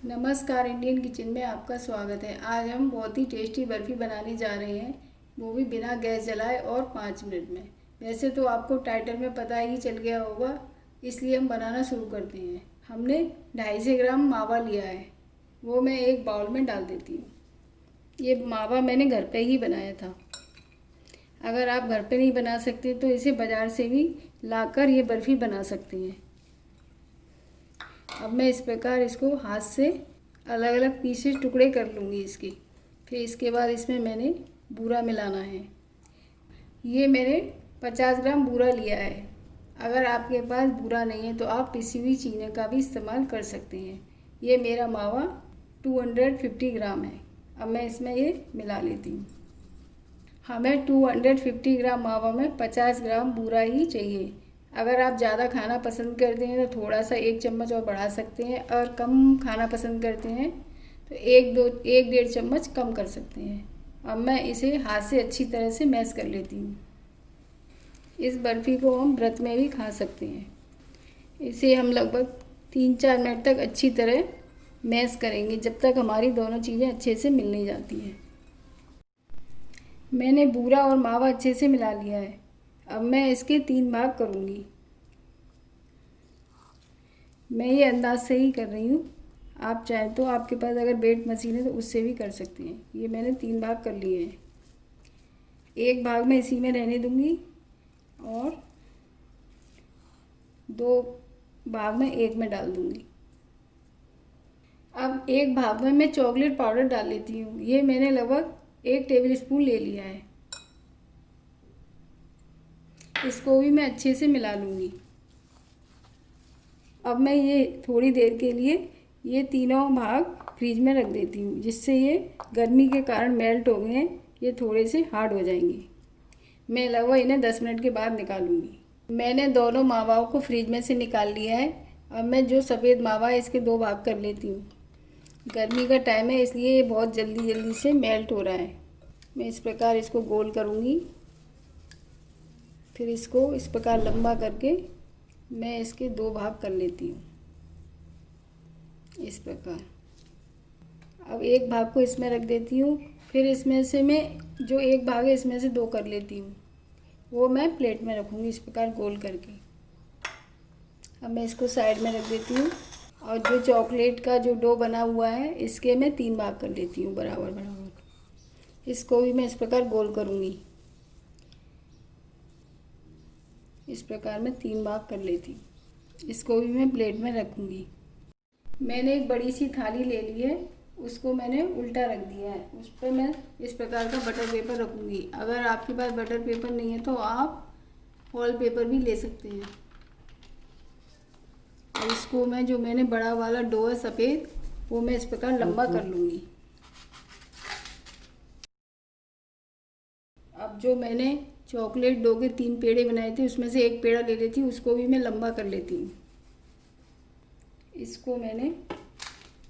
नमस्कार, Indian kitchen में आपका स्वागत है। आज हम बहुत ही टेस्टी बर्फ़ी बनाने जा रहे हैं, वो भी बिना गैस जलाए और 5 मिनट में। वैसे तो आपको टाइटल में पता ही चल गया होगा, इसलिए हम बनाना शुरू करते हैं। हमने 250 ग्राम मावा लिया है, वो मैं एक बाउल में डाल देती हूँ। ये मावा मैंने घर पे ही बनाया था। अगर आप घर पे नहीं बना सकते तो इसे बाज़ार से भी लाकर ये बर्फ़ी बना सकते हैं। अब मैं इस प्रकार इसको हाथ से अलग अलग पीसेस टुकड़े कर लूँगी इसके। फिर इसके बाद इसमें मैंने बूरा मिलाना है। ये मैंने 50 ग्राम बूरा लिया है। अगर आपके पास बूरा नहीं है तो आप पिसी हुई चीनी का भी इस्तेमाल कर सकते हैं। ये मेरा मावा 250 ग्राम है। अब मैं इसमें ये मिला लेती हूँ। हमें 250 ग्राम मावा में 50 ग्राम बूरा ही चाहिए। अगर आप ज़्यादा खाना पसंद करते हैं तो थोड़ा सा 1 चम्मच और बढ़ा सकते हैं, और कम खाना पसंद करते हैं तो 1-1.5 चम्मच कम कर सकते हैं। अब मैं इसे हाथ से अच्छी तरह से मैश कर लेती हूँ। इस बर्फ़ी को हम व्रत में भी खा सकते हैं। इसे हम लगभग 3-4 मिनट तक अच्छी तरह मैश करेंगे, जब तक हमारी दोनों चीज़ें अच्छे से मिल नहीं जाती हैं। मैंने बूरा और मावा अच्छे से मिला लिया है। अब मैं इसके 3 भाग करूँगी। मैं ये अंदाज से ही कर रही हूँ। आप चाहें तो आपके पास अगर वेट मशीन है तो उससे भी कर सकते हैं। ये मैंने 3 भाग कर लिए हैं। एक भाग मैं इसी में रहने दूँगी और 2 भाग में एक में डाल दूँगी। अब एक भाग में मैं चॉकलेट पाउडर डाल लेती हूँ। ये मैंने लगभग 1 टेबल स्पून ले लिया है। इसको भी मैं अच्छे से मिला लूँगी। अब मैं ये थोड़ी देर के लिए ये तीनों भाग फ्रीज में रख देती हूँ, जिससे ये गर्मी के कारण मेल्ट हो गए हैं, ये थोड़े से हार्ड हो जाएंगे। मैं लगभग इन्हें 10 मिनट के बाद निकालूंगी। मैंने दोनों मावाओं को फ्रीज में से निकाल लिया है। अब मैं जो सफ़ेद मावा है इसके 2 भाग कर लेती हूँ। गर्मी का टाइम है इसलिए ये बहुत जल्दी जल्दी से मेल्ट हो रहा है। मैं इस प्रकार इसको गोल करूँगी, फिर इसको इस प्रकार लंबा करके मैं इसके 2 भाग कर लेती हूँ इस प्रकार। अब एक भाग को इसमें रख देती हूँ, फिर इसमें से मैं जो एक भाग है इसमें से 2 कर लेती हूँ, वो मैं प्लेट में रखूँगी इस प्रकार गोल करके। अब मैं इसको साइड में रख देती हूँ, और जो चॉकलेट का जो डो बना हुआ है इसके मैं 3 भाग कर लेती हूँ बराबर बराबर। इसको भी मैं इस प्रकार गोल करूँगी। इस प्रकार मैं 3 भाग कर लेती हूँ। इसको भी मैं प्लेट में रखूँगी। मैंने एक बड़ी सी थाली ले ली है, उसको मैंने उल्टा रख दिया है। उस पर मैं इस प्रकार का बटर पेपर रखूँगी। अगर आपके पास बटर पेपर नहीं है तो आप फॉयल पेपर भी ले सकते हैं। और इसको मैं जो मैंने बड़ा वाला डो है सफ़ेद, वो मैं इस प्रकार लंबा कर लूँगी। अब जो मैंने चॉकलेट डो के 3 पेड़े बनाए थे उसमें से एक पेड़ा ले लेती हूँ, उसको भी मैं लंबा कर लेती हूँ। इसको मैंने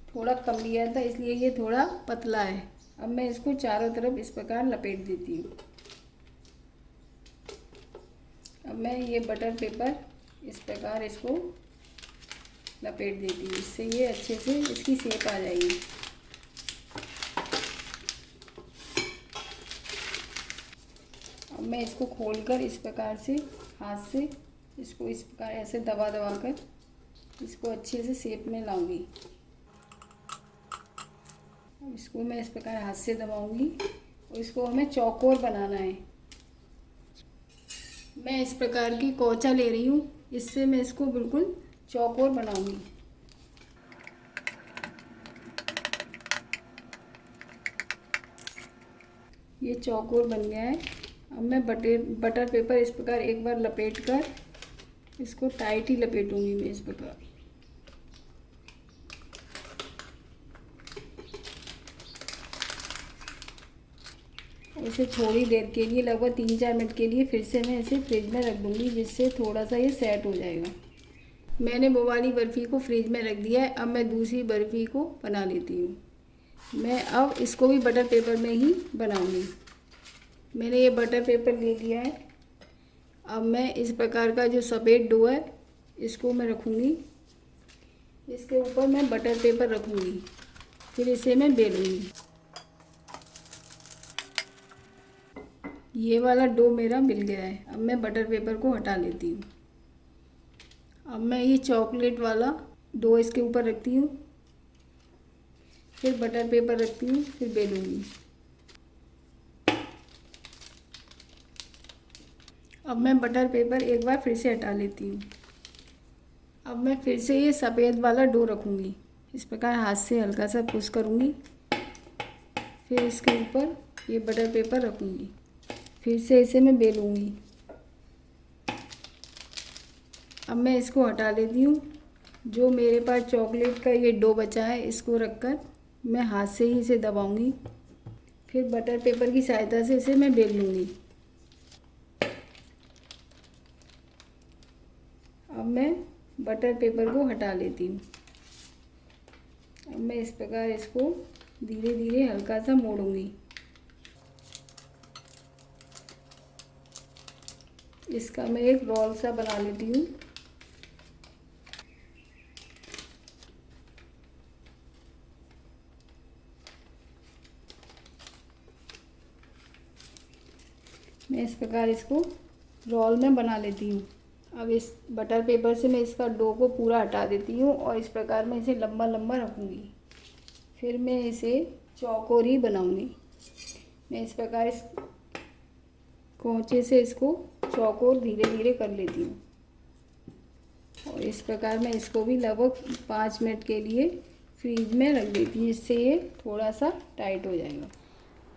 थोड़ा कम लिया था इसलिए ये थोड़ा पतला है। अब मैं इसको चारों तरफ इस प्रकार लपेट देती हूँ। अब मैं ये बटर पेपर इस प्रकार इसको लपेट देती हूँ, इससे ये अच्छे से इसकी शेप आ जाएगी। अब मैं इसको खोलकर इस प्रकार से हाथ से इसको इस प्रकार ऐसे दबा दबा कर इसको अच्छे से शेप में लाऊंगी। इसको मैं इस प्रकार हाथ से दबाऊंगी और इसको हमें चौकोर बनाना है। मैं इस प्रकार की कोचा ले रही हूँ, इससे मैं इसको बिल्कुल चौकोर बनाऊंगी। ये चौकोर बन गया है। अब मैं बटर पेपर इस प्रकार एक बार लपेट कर इसको टाइट ही लपेटूंगी मैं इस प्रकार। इसे थोड़ी देर के लिए लगभग 3-4 मिनट के लिए फिर से मैं इसे फ्रिज में रख दूँगी, जिससे थोड़ा सा ये सेट हो जाएगा। मैंने वो वाली बर्फ़ी को फ्रिज में रख दिया है। अब मैं दूसरी बर्फ़ी को बना लेती हूँ। मैं अब इसको भी बटर पेपर में ही बनाऊँगी। मैंने ये बटर पेपर ले लिया है। अब मैं इस प्रकार का जो सफ़ेद डो है इसको मैं रखूँगी इसके ऊपर मैं बटर पेपर रखूँगी, फिर इसे मैं बेलूँगी। ये वाला डो मेरा मिल गया है। अब मैं बटर पेपर को हटा लेती हूँ। अब मैं ये चॉकलेट वाला डो इसके ऊपर रखती हूँ, फिर बटर पेपर रखती हूँ, फिर बेलूँगी। अब मैं बटर पेपर एक बार फिर से हटा लेती हूँ। अब मैं फिर से ये सफ़ेद वाला डो रखूँगी। इस प्रकार हाथ से हल्का सा पुश करूँगी, फिर इसके ऊपर ये बटर पेपर रखूँगी, फिर से इसे मैं बेलूँगी। अब मैं इसको हटा लेती हूँ। जो मेरे पास चॉकलेट का ये डो बचा है, इसको रखकर मैं हाथ से ही इसे दबाऊँगी, फिर बटर पेपर की सहायता से इसे मैं बेल लूँगी। अब मैं बटर पेपर को हटा लेती हूँ। अब मैं इस प्रकार इसको धीरे धीरे हल्का सा मोड़ूंगी। इसका मैं एक रोल सा बना लेती हूँ। मैं इस प्रकार इसको रोल में बना लेती हूँ। अब इस बटर पेपर से मैं इसका डो को पूरा हटा देती हूँ और इस प्रकार मैं इसे लंबा लंबा रखूँगी। फिर मैं इसे चौकोर ही बनाऊँगी। मैं इस प्रकार इस कोंचे से इसको चौकोर धीरे धीरे कर लेती हूँ और इस प्रकार मैं इसको भी लगभग 5 मिनट के लिए फ्रीज में रख देती हूँ, इससे ये थोड़ा सा टाइट हो जाएगा।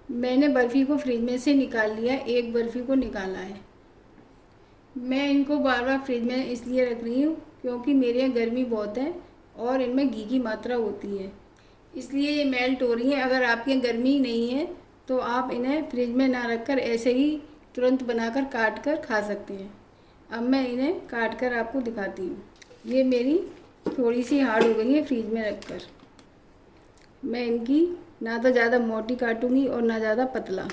मैंने बर्फ़ी को फ्रिज में से निकाल लिया, एक बर्फ़ी को निकाला है। मैं इनको बार बार फ्रिज में इसलिए रख रही हूँ क्योंकि मेरे यहाँ गर्मी बहुत है और इनमें घी की मात्रा होती है, इसलिए ये मेल्ट हो रही हैं। अगर आपके यहाँ गर्मी नहीं है तो आप इन्हें फ्रिज में ना रखकर ऐसे ही तुरंत बनाकर काट कर खा सकते हैं। अब मैं इन्हें काट कर आपको दिखाती हूँ। ये मेरी थोड़ी सी हार्ड हो गई है फ्रिज में रखकर। मैं इनकी ना तो ज़्यादा मोटी काटूंगी और ना ज़्यादा पतला।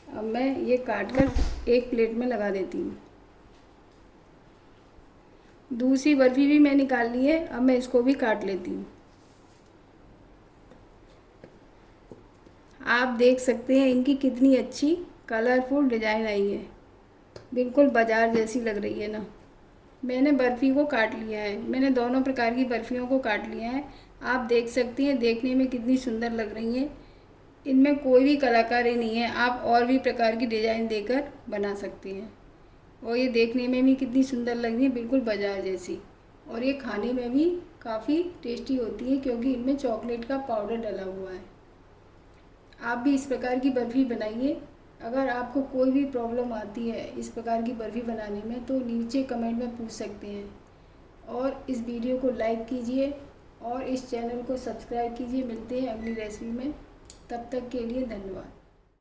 अब मैं ये काट कर एक प्लेट में लगा देती हूँ। दूसरी बर्फ़ी भी मैं निकाल ली है। अब मैं इसको भी काट लेती हूँ। आप देख सकते हैं इनकी कितनी अच्छी कलरफुल डिज़ाइन आई है, बिल्कुल बाज़ार जैसी लग रही है ना। मैंने बर्फ़ी को काट लिया है, मैंने दोनों प्रकार की बर्फ़ियों को काट लिया है। आप देख सकती हैं देखने में कितनी सुंदर लग रही हैं। इनमें कोई भी कलाकारी नहीं है, आप और भी प्रकार की डिज़ाइन देकर बना सकती हैं। और ये देखने में भी कितनी सुंदर लग रही है, बिल्कुल बाज़ार जैसी। और ये खाने में भी काफ़ी टेस्टी होती है क्योंकि इनमें चॉकलेट का पाउडर डला हुआ है। आप भी इस प्रकार की बर्फ़ी बनाइए। अगर आपको कोई भी प्रॉब्लम आती है इस प्रकार की बर्फ़ी बनाने में तो नीचे कमेंट में पूछ सकते हैं। और इस वीडियो को लाइक कीजिए और इस चैनल को सब्सक्राइब कीजिए। मिलते हैं अगली रेसिपी में, तब तक के लिए धन्यवाद।